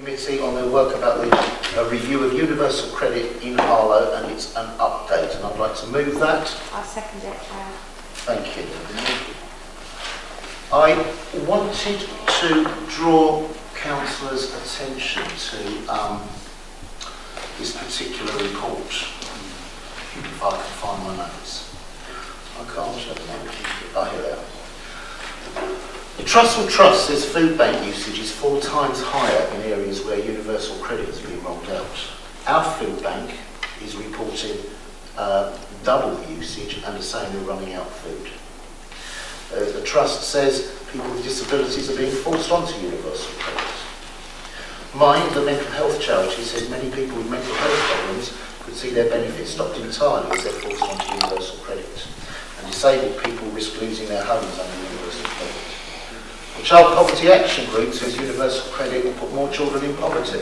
committee on their work about the review of universal credit in Harlow, and it's an update, and I'd like to move that. I second it, Chair. Thank you. I wanted to draw councillors' attention to this particular report, if I can find my notes. I can't at the moment. Oh, here they are. The Trussell Trust says food bank usage is 4 times higher in areas where universal credit has been rolled out. Our food bank is reporting double the usage and is saying they're running out of food. The Trust says people with disabilities are being forced onto universal credit. Mind, the mental health charity, says many people with mental health problems could see their benefits stopped entirely as they're forced onto universal credit. And disabled people risk losing their homes under universal credit. The Child Poverty Action Group says universal credit will put more children in poverty.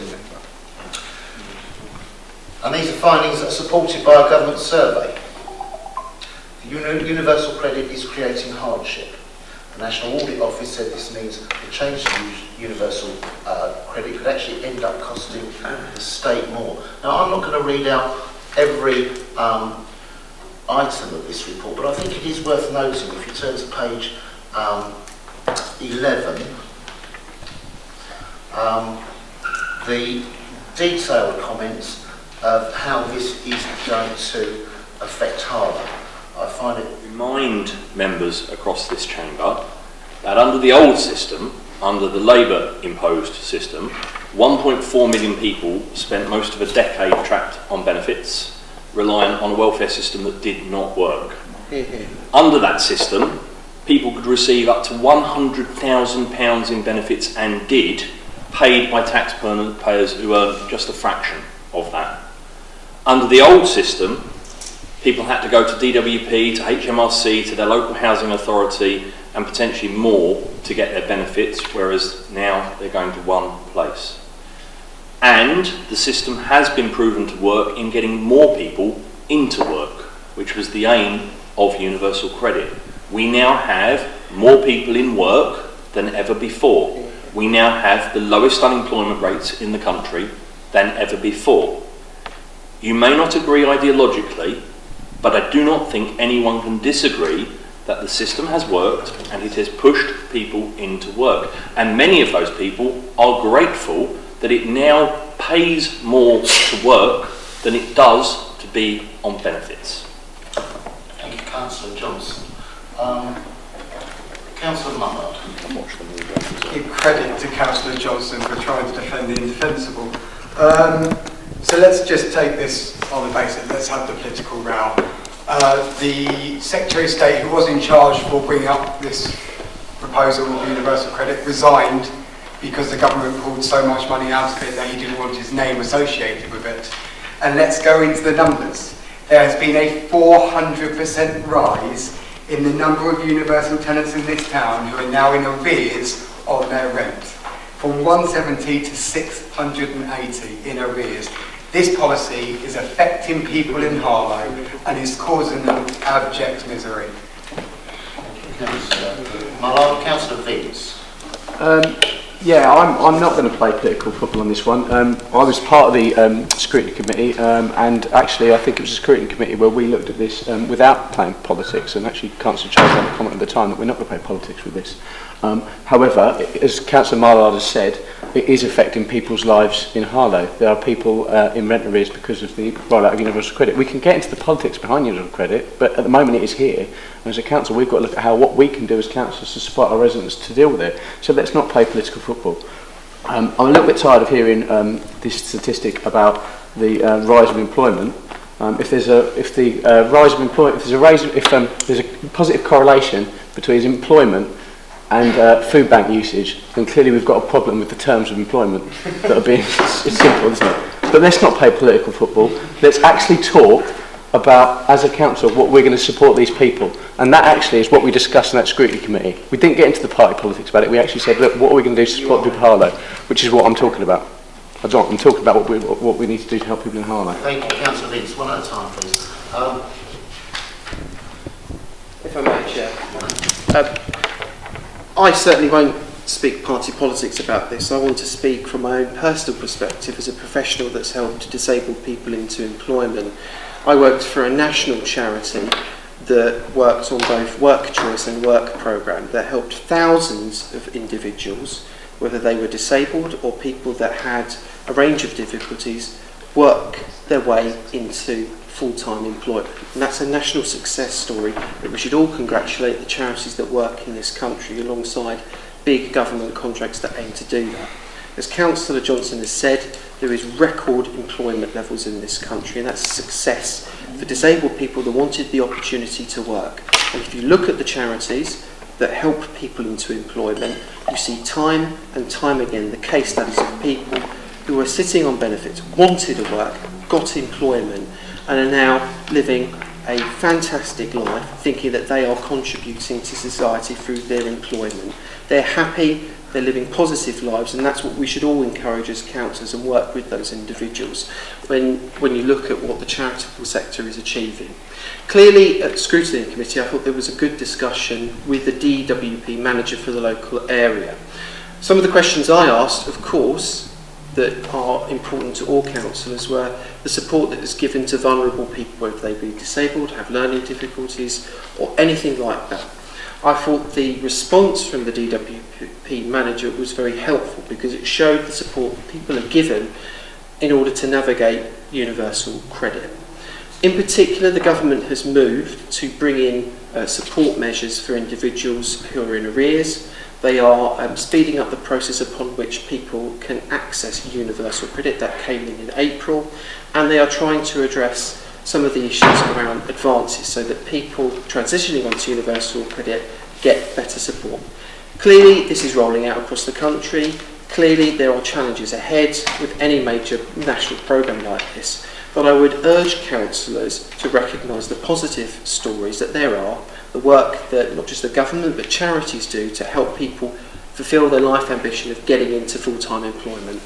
And these are findings that are supported by a government survey. The universal credit is creating hardship. The National Audit Office said this means the change to universal credit could actually end up costing the state more. Now, I'm not going to read out every item of this report, but I think it is worth noting, if you turn to page 11, the detailed comments of how this is going to affect Harlow. I find it... Remind members across this chamber that under the old system, under the Labour imposed system, 1.4 million people spent most of a decade trapped on benefits, relying on a welfare system that did not work. Under that system, people could receive up to £100,000 in benefits, and did, paid by taxpayers who earned just a fraction of that. Under the old system, people had to go to DWP, to HMRC, to their local housing authority, and potentially more to get their benefits, whereas now they're going to one place. And the system has been proven to work in getting more people into work, which was the aim of universal credit. We now have more people in work than ever before. We now have the lowest unemployment rates in the country than ever before. You may not agree ideologically, but I do not think anyone can disagree that the system has worked and it has pushed people into work. And many of those people are grateful that it now pays more to work than it does to be on benefits. Thank you, Councillor Johnson. Councillor Mullard. Give credit to Councillor Johnson for trying to defend the indefensible. So let's just take this on the basis, let's have the political row. The Secretary of State, who was in charge for bringing up this proposal of universal credit, resigned because the government pulled so much money out of it that he didn't want his name associated with it. And let's go into the numbers. There has been a 400% rise in the number of universal tenants in this town who are now in arrears on their rent, from 170 to 680 in arrears. This policy is affecting people in Harlow and is causing them abject misery. Mullard. Councillor Vince. Yeah, I'm not going to play political football on this one. I was part of the scrutiny committee, and actually I think it was a scrutiny committee where we looked at this without playing politics, and actually Councillor Charles had a comment at the time that we're not going to play politics with this. However, as Councillor Mullard has said, it is affecting people's lives in Harlow. There are people in rent arrears because of the rollout of universal credit. We can get into the politics behind universal credit, but at the moment it is here. And as a council, we've got to look at what we can do as councillors to support our residents to deal with it. So let's not play political football. I'm a little bit tired of hearing this statistic about the rise of employment. If there's a positive correlation between employment and food bank usage, then clearly we've got a problem with the terms of employment that are being... It's simple, isn't it? But let's not play political football. Let's actually talk about, as a council, what we're going to support these people. And that actually is what we discussed in that scrutiny committee. We didn't get into the party politics about it. We actually said, look, what are we going to do to support people in Harlow? Which is what I'm talking about. I'm talking about what we need to do to help people in Harlow. Thank you, Councillor Vince. One at a time, please. If I may, Chair. I certainly won't speak party politics about this. I want to speak from my own personal perspective as a professional that's helped disabled people into employment. I worked for a national charity that worked on both work choice and work programme that helped thousands of individuals, whether they were disabled or people that had a range of difficulties, work their way into full-time employment. And that's a national success story that we should all congratulate the charities that work in this country alongside big government contracts that aim to do that. As Councillor Johnson has said, there is record employment levels in this country, and that's a success for disabled people that wanted the opportunity to work. And if you look at the charities that help people into employment, you see time and time again the case studies of people who are sitting on benefits, wanted to work, got employment, and are now living a fantastic life, thinking that they are contributing to society through their employment. They're happy, they're living positive lives, and that's what we should all encourage as councillors and work with those individuals when you look at what the charitable sector is achieving. Clearly, at the Scrutiny Committee, I thought there was a good discussion with the DWP manager for the local area. Some of the questions I asked, of course, that are important to all councillors were the support that is given to vulnerable people, whether they be disabled, have learning difficulties, or anything like that. I thought the response from the DWP manager was very helpful because it showed the support that people are given in order to navigate universal credit. In particular, the government has moved to bring in support measures for individuals who are in arrears. They are speeding up the process upon which people can access universal credit. That came in April, and they are trying to address some of the issues around advances so that people transitioning onto universal credit get better support. Clearly, this is rolling out across the country. Clearly, there are challenges ahead with any major national programme like this. But I would urge councillors to recognise the positive stories that there are, the work that not just the government but charities do to help people fulfil their life ambition of getting into full-time employment.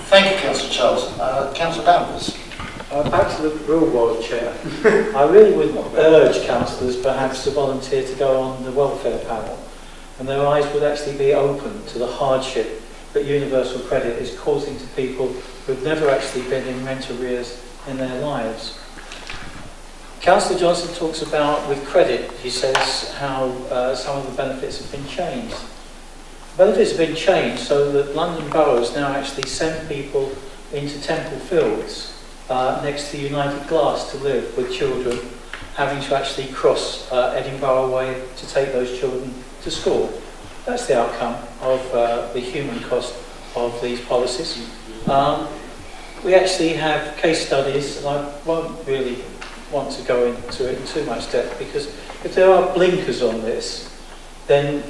Thank you, Councillor Charles. Councillor Danvers. Back to the real world, Chair. I really would urge councillors perhaps to volunteer to go on the welfare panel, and their eyes would actually be open to the hardship that universal credit is causing to people who've never actually been in rent arrears in their lives. Councillor Johnson talks about, with credit, he says how some of the benefits have been changed. Benefits have been changed so that London boroughs now actually send people into Temple Fields next to United Glass to live with children, having to actually cross Edinburgh Way to take those children to school. That's the outcome of the human cost of these policies. We actually have case studies, and I won't really want to go into it in too much depth, because if there are blinkers on this, then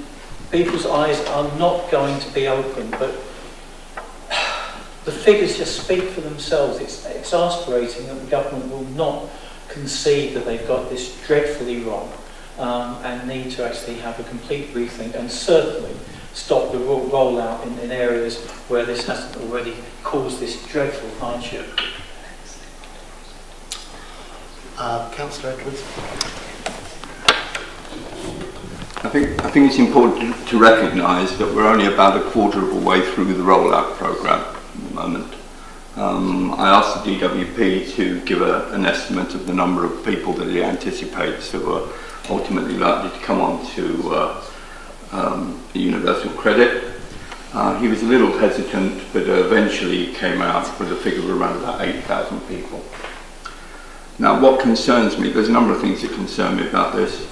people's eyes are not going to be open. But the figures just speak for themselves. It's exasperating that the government will not concede that they've got this dreadfully wrong and need to actually have a complete rethink, and certainly stop the rollout in areas where this hasn't already caused this dreadful hardship. Councillor Edwards. I think it's important to recognise that we're only about a quarter of a way through the rollout programme at the moment. I asked the DWP to give an estimate of the number of people that he anticipates that were ultimately likely to come on to the universal credit. He was a little hesitant, but eventually came out with a figure of around about 8,000 people. Now, what concerns me, there's a number of things that concern me about this.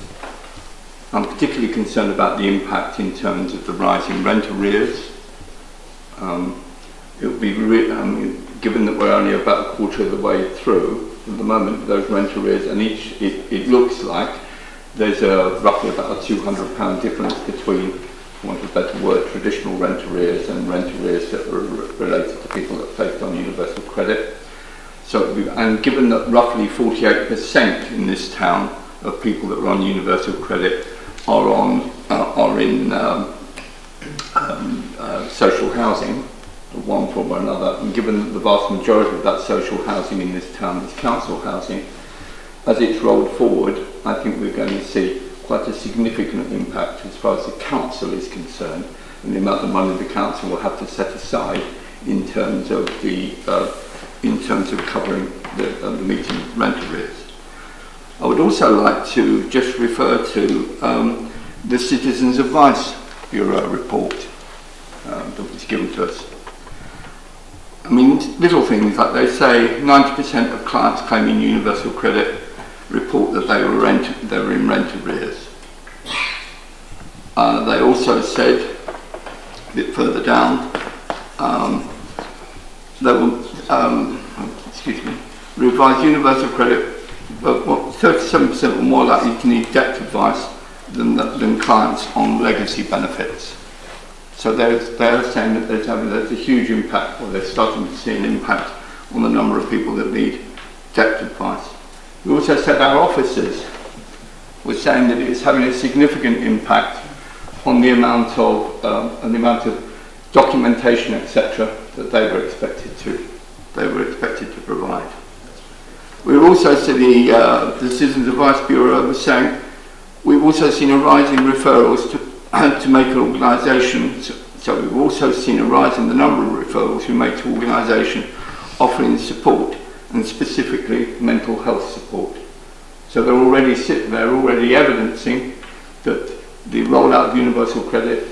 I'm particularly concerned about the impact in terms of the rise in rent arrears. It would be given that we're only about a quarter of the way through at the moment, those rent arrears, and it looks like there's roughly about a £200 difference between, for want of a better word, traditional rent arrears and rent arrears that were related to people that faced on universal credit. So, and given that roughly 48% in this town of people that are on universal credit are in social housing of one form or another, and given that the vast majority of that social housing in this town is council housing, as it's rolled forward, I think we're going to see quite a significant impact as far as the council is concerned, and the amount of money the council will have to set aside in terms of covering the meeting rent arrears. I would also like to just refer to the Citizens Advice Bureau report that was given to us. I mean, little things like they say 90% of clients claiming universal credit report that they were in rent arrears. They also said, a bit further down, they will revise universal credit, but 37% were more likely to need debt advice than clients on legacy benefits. So they're saying that there's a huge impact, or they're starting to see an impact on the number of people that need debt advice. We also said our officers were saying that it's having a significant impact on the amount of documentation, etc., that they were expected to provide. We also said the Citizens Advice Bureau was saying we've also seen a rise in referrals to make organisations. So we've also seen a rise in the number of referrals we make to organisations offering support, and specifically mental health support. So they're already evidencing that the rollout of universal credit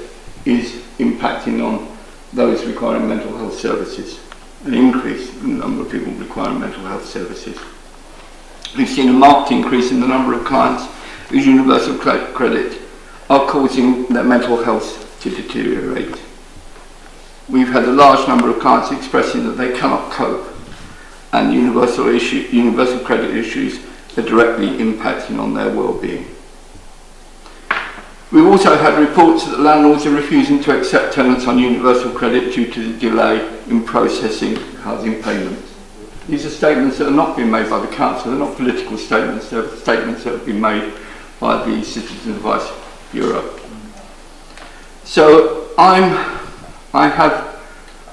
is impacting on those requiring mental health services, an increase in the number of people requiring mental health services. We've seen a marked increase in the number of clients whose universal credit are causing their mental health to deteriorate. We've had a large number of clients expressing that they cannot cope, and universal credit issues are directly impacting on their well-being. We've also had reports that landlords are refusing to accept tenants on universal credit due to the delay in processing housing payments. These are statements that are not being made by the council, they're not political statements, they're statements that have been made by the Citizens Advice Bureau. So I have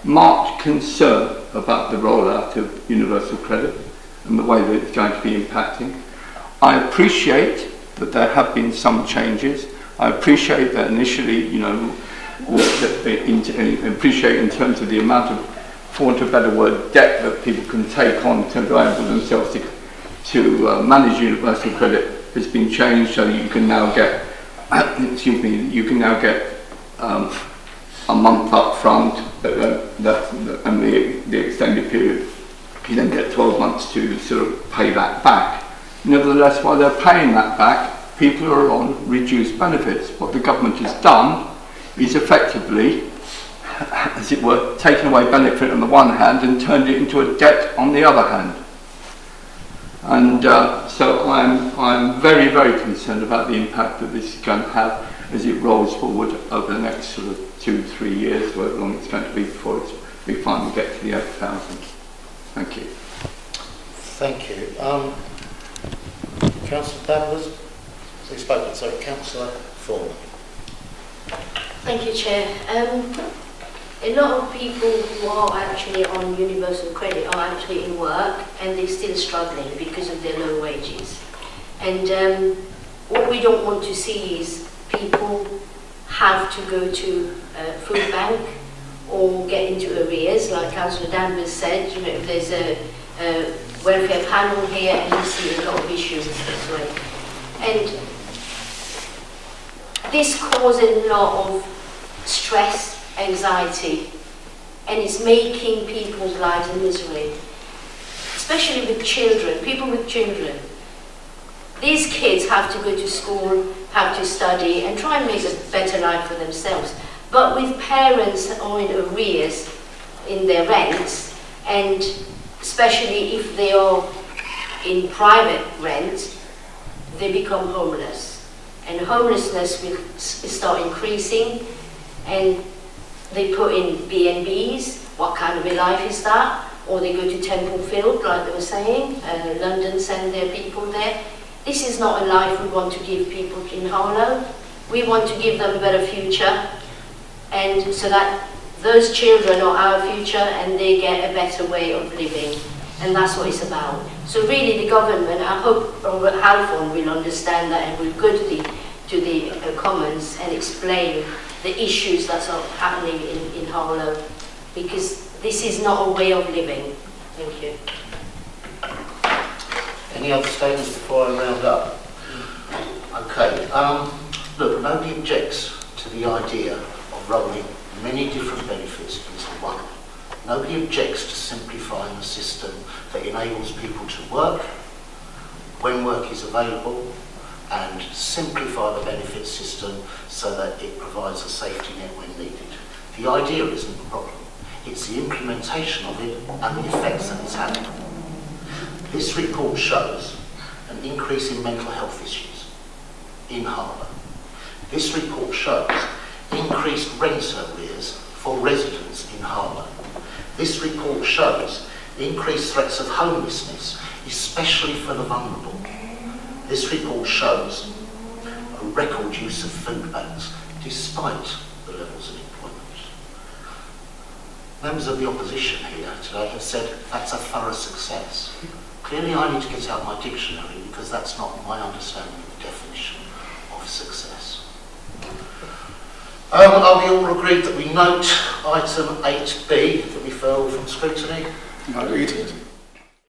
marked concern about the rollout of universal credit and the way that it's going to be impacting. I appreciate that there have been some changes. I appreciate that initially, appreciate in terms of the amount of, for want of a better word, debt that people can take on in terms of enable themselves to manage universal credit has been changed, so you can now get, a month up front, and the extended period, you then get 12 months to sort of pay that back. Nevertheless, while they're paying that back, people are on reduced benefits. What the government has done is effectively, as it were, taken away benefit on the one hand and turned it into a debt on the other hand. And so I'm very, very concerned about the impact that this is going to have as it rolls forward over the next sort of 2-3 years, however long it's going to be before we finally get to the 8,000. Thank you. Thank you. Councillor Danvers, who's spoken, sorry, Councillor Thorne. Thank you, Chair. A lot of people who are actually on universal credit are actually in work and they're still struggling because of their low wages. And what we don't want to see is people have to go to food bank or get into arrears, like Councillor Danvers said. If there's a welfare panel here, and you see a lot of issues this way. And this causes a lot of stress, anxiety, and it's making people's lives a misery, especially with children, people with children. These kids have to go to school, have to study, and try and make a better life for themselves. But with parents on arrears in their rents, and especially if they are in private rent, they become homeless. And homelessness will start increasing, and they put in B&Bs. What kind of a life is that? Or they go to Temple Field, like they were saying. London send their people there. This is not a life we want to give people in Harlow. We want to give them a better future, and so that those children are our future and they get a better way of living. And that's what it's about. So really the government, I hope Robert Halfon will understand that and will go to to the Commons and explain the issues that are happening in Harlow, because this is not a way of living. Thank you. Any other statements before I round up? Okay. Look, nobody objects to the idea of rolling many different benefits into one. Nobody objects to simplifying a system that enables people to work when work is available and simplify the benefit system so that it provides a safety net when needed. The idea isn't the problem. It's the implementation of it and the effects that it's having. This report shows an increase in mental health issues in Harlow. This report shows increased rent arrears for residents in Harlow. This report shows increased threats of homelessness, especially for the vulnerable. This report shows a record use of food banks, despite the levels of employment. Members of the opposition here today have said that's a thorough success. Clearly I need to get out my dictionary because that's not my understanding of the definition of success. Are we all agreed that we note item 8B, the referral from scrutiny? Agreed.